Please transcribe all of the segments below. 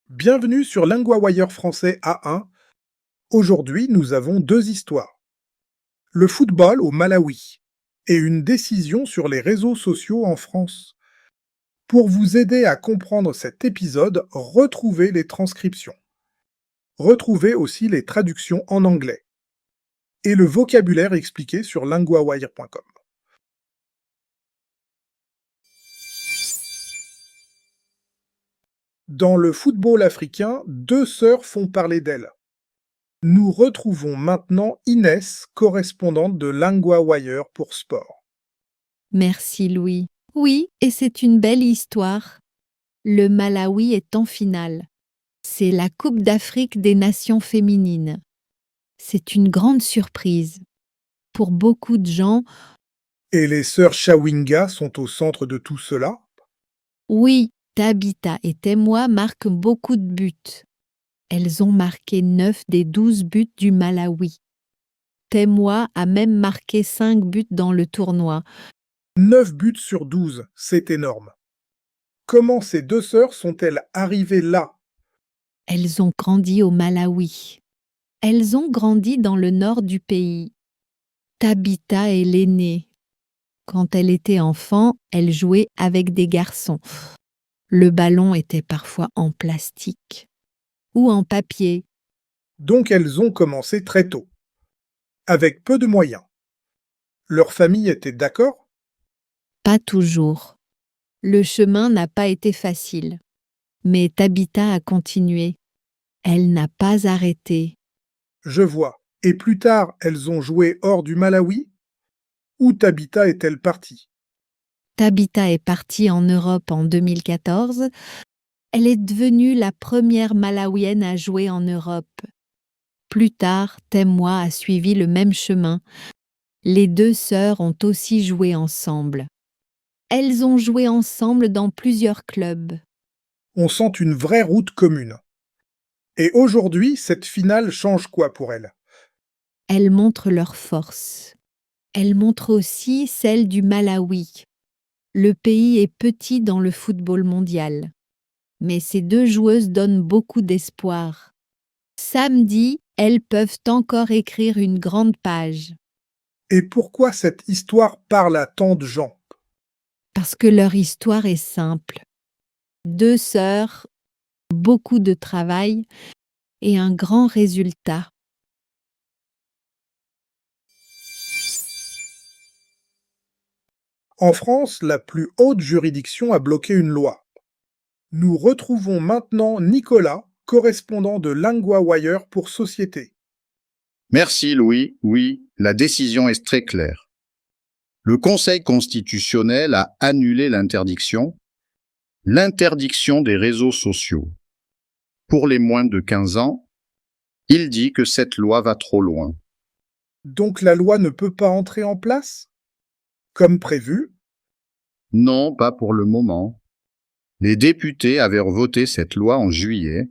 Bienvenue sur LinguaWire français A1. Aujourd'hui, nous avons deux histoires. Le football au Malawi et une décision sur les réseaux sociaux en France. Pour vous aider à comprendre cet épisode, retrouvez les transcriptions. Retrouvez aussi les traductions en anglais et le vocabulaire expliqué sur linguawire.com. Dans le football africain, deux sœurs font parler d'elles. Nous retrouvons maintenant Inès, correspondante de LinguaWire pour sport. Merci Louis. Oui, et c'est une belle histoire. Le Malawi est en finale. C'est la Coupe d'Afrique des Nations féminines. C'est une grande surprise. Pour beaucoup de gens, Et les sœurs Chawinga sont au centre de tout cela. oui, Tabitha et Temwa marquent beaucoup de buts. Elles ont marqué 9 des 12 buts du Malawi. Temwa a même marqué 5 buts dans le tournoi. 9 buts sur 12, c'est énorme. Comment ces deux sœurs sont-elles arrivées là? Elles ont grandi au Malawi. Elles ont grandi dans le nord du pays. Tabitha est l'aînée. Quand elle était enfant, elle jouait avec des garçons. Le ballon était parfois en plastique ou en papier. Donc elles ont commencé très tôt, avec peu de moyens. Leur famille était d'accord? Pas toujours. Le chemin n'a pas été facile. Mais Tabitha a continué. Elle n'a pas arrêté. Je vois. Et plus tard, elles ont joué hors du Malawi? Où Tabitha est-elle partie? Tabitha est partie en Europe en 2014. Elle est devenue la première Malawienne à jouer en Europe. Plus tard, Temwa a suivi le même chemin. Les deux sœurs ont aussi joué ensemble. Elles ont joué ensemble dans plusieurs clubs. On sent une vraie route commune. Et aujourd'hui, cette finale change quoi pour elles? Elles montrent leur force. Elles montrent aussi celle du Malawi. Le pays est petit dans le football mondial. Mais ces deux joueuses donnent beaucoup d'espoir. Samedi, elles peuvent encore écrire une grande page. Et pourquoi cette histoire parle à tant de gens? Parce que leur histoire est simple. Deux sœurs, beaucoup de travail et un grand résultat. En France, la plus haute juridiction a bloqué une loi. Nous retrouvons maintenant Nicolas, correspondant de LinguaWire pour Société. Merci Louis. Oui, la décision est très claire. Le Conseil constitutionnel a annulé l'interdiction des réseaux sociaux. Pour les moins de 15 ans, il dit que cette loi va trop loin. Donc la loi ne peut pas entrer en place? Comme prévu? Non, pas pour le moment. Les députés avaient voté cette loi en juillet.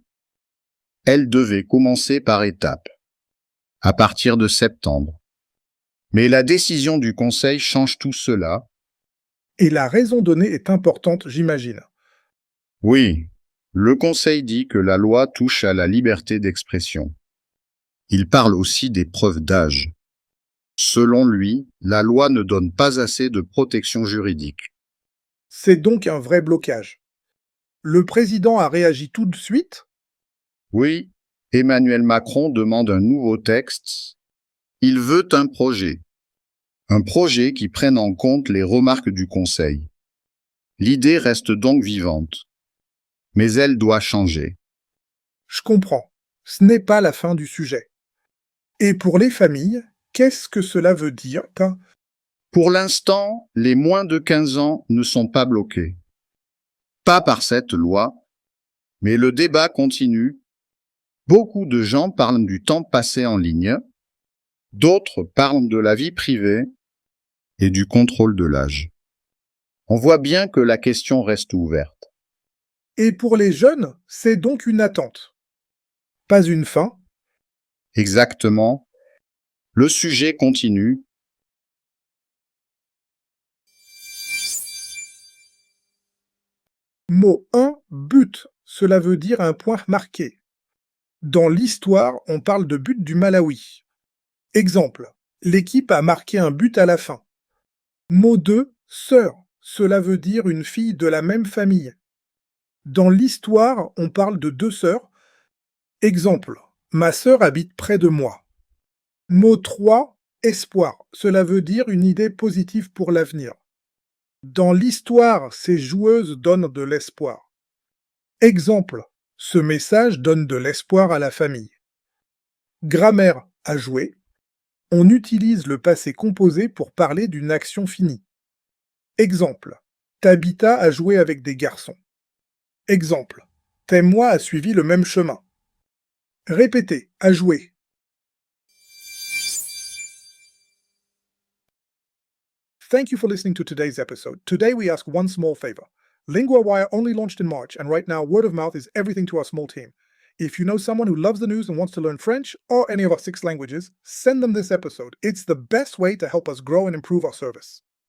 Elle devait commencer par étapes, à partir de septembre. Mais la décision du Conseil change tout cela. Et la raison donnée est importante, j'imagine. Oui, le Conseil dit que la loi touche à la liberté d'expression. Il parle aussi des preuves d'âge. Selon lui, la loi ne donne pas assez de protection juridique. C'est donc un vrai blocage. Le président a réagi tout de suite? Oui, Emmanuel Macron demande un nouveau texte. Il veut un projet qui prenne en compte les remarques du Conseil. L'idée reste donc vivante, mais elle doit changer. Je comprends. Ce n'est pas la fin du sujet. Et pour les familles, qu'est-ce que cela veut dire? Pour l'instant, les moins de 15 ans ne sont pas bloqués. Pas par cette loi, mais le débat continue. Beaucoup de gens parlent du temps passé en ligne, d'autres parlent de la vie privée et du contrôle de l'âge. On voit bien que la question reste ouverte. Et pour les jeunes, c'est donc une attente. Pas une fin. Exactement. Le sujet continue. Mot 1, but. Cela veut dire un point marqué. Dans l'histoire, on parle de but du Malawi. Exemple. L'équipe a marqué un but à la fin. Mot 2, sœur. Cela veut dire une fille de la même famille. Dans l'histoire, on parle de deux sœurs. Exemple. Ma sœur habite près de moi. Mot 3, espoir. Cela veut dire une idée positive pour l'avenir. Dans l'histoire, ces joueuses donnent de l'espoir. Exemple. Ce message donne de l'espoir à la famille. Grammaire à jouer. On utilise le passé composé pour parler d'une action finie. Exemple. Tabitha a joué avec des garçons. Exemple. Témoin a suivi le même chemin. Répétez, à jouer. Thank you for listening to today's episode. Today we ask one small favor. LinguaWire only launched in March, and right now word of mouth is everything to our small team. If you know someone who loves the news and wants to learn French or any of our 6 languages, send them this episode. It's the best way to help us grow and improve our service.